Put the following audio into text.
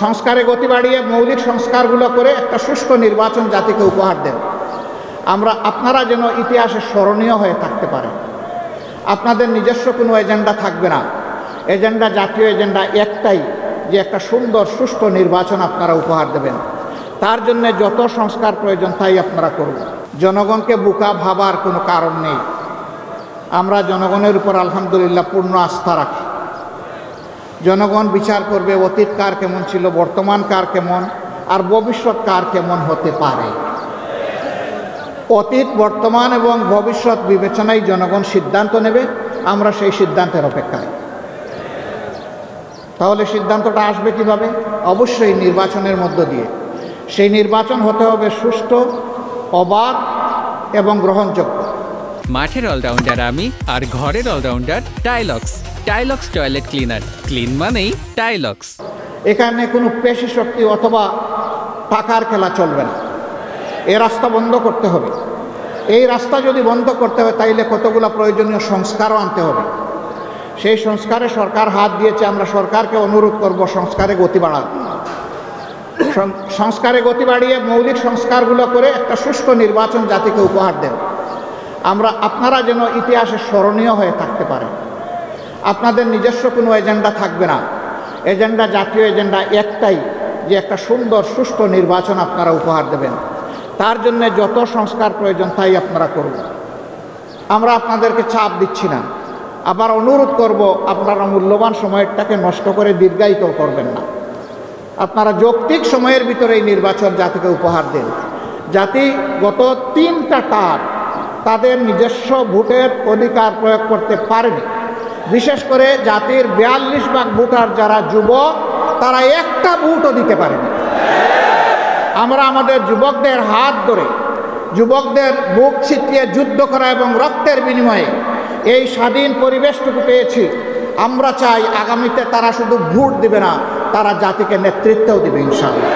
সংস্কারে গতি বাড়িয়ে মৌলিক সংস্কারগুলো করে একটা সুষ্ঠু নির্বাচন জাতিকে উপহার দেন। আপনারা যেন ইতিহাসে স্মরণীয় হয়ে থাকতে পারেন। আপনাদের নিজস্ব কোনো এজেন্ডা থাকবে না, এজেন্ডা জাতীয় এজেন্ডা একটাই, যে একটা সুন্দর সুষ্ঠু নির্বাচন আপনারা উপহার দেবেন। তার জন্য যত সংস্কার প্রয়োজন তাই আপনারা করবেন। জনগণকে বোকা ভাবার কোনো কারণ নেই। আমরা জনগণের উপর আলহামদুলিল্লাহ পূর্ণ আস্থা রাখি। জনগণ বিচার করবে অতীত কার কেমন ছিল, বর্তমান কার কেমন, আর ভবিষ্যৎ কার কেমন হতে পারে। অতীত, বর্তমান এবং ভবিষ্যৎ বিবেচনায় জনগণ সিদ্ধান্ত নেবে। আমরা সেই সিদ্ধান্তের অপেক্ষায়। তাহলে সিদ্ধান্তটা আসবে কিভাবে? অবশ্যই নির্বাচনের মধ্য দিয়ে। সেই নির্বাচন হতে হবে সুষ্ঠু, অবাধ এবং গ্রহণযোগ্য। মাঠের অলরাউন্ডার আমি, আর ঘরের all rounder Tylox. Tylox toilet cleaner, clean মানেই টাইলক্স। এখানে কোনো পেশি শক্তি অথবা টাকার খেলা চলবে না। এই রাস্তা বন্ধ করতে হবে। এই রাস্তা যদি বন্ধ করতে হয় তাইলে কতগুলো প্রয়োজনীয় সংস্কারও আনতে হবে। সেই সংস্কারে সরকার হাত দিয়েছে। আমরা সরকারকে অনুরোধ করব সংস্কারে গতি বাড়ান। সংস্কারে গতি বাড়িয়ে মৌলিক সংস্কারগুলো করে একটা সুষ্ঠু নির্বাচন জাতিকে উপহার দেন। আপনারা যেন ইতিহাসে স্মরণীয় হয়ে থাকতে পারেন। আপনাদের নিজস্ব কোনো এজেন্ডা থাকবে না, এজেন্ডা জাতীয় এজেন্ডা একটাই, যে একটা সুন্দর সুষ্ঠু নির্বাচন আপনারা উপহার দেবেন। তার জন্য যত সংস্কার প্রয়োজন তাই আপনারা করবেন। আমরা আপনাদেরকে চাপ দিচ্ছি না, আবার অনুরোধ করব আপনারা মূল্যবান সময়টাকে নষ্ট করে দীর্ঘায়িত করবেন না। আপনারা যৌক্তিক সময়ের ভিতরে এই নির্বাচন জাতিকে উপহার দেন। জাতি গত 3টা টার্ম তাদের নিজস্ব ভোটের অধিকার প্রয়োগ করতে পারেনি। বিশেষ করে জাতির 42% ভোটার যারা যুবক, তারা একটা ভোটও দিতে পারেনি। আমরা আমাদের যুবকদের হাত ধরে, যুবকদের বুক ছিটিয়ে যুদ্ধ করা এবং রক্তের বিনিময়ে এই স্বাধীন পরিবেশটুকু পেয়েছি। আমরা চাই আগামীতে তারা শুধু ভোট দিবে না, তারা জাতিকে নেতৃত্বও দেবে ইনশাআল্লাহ।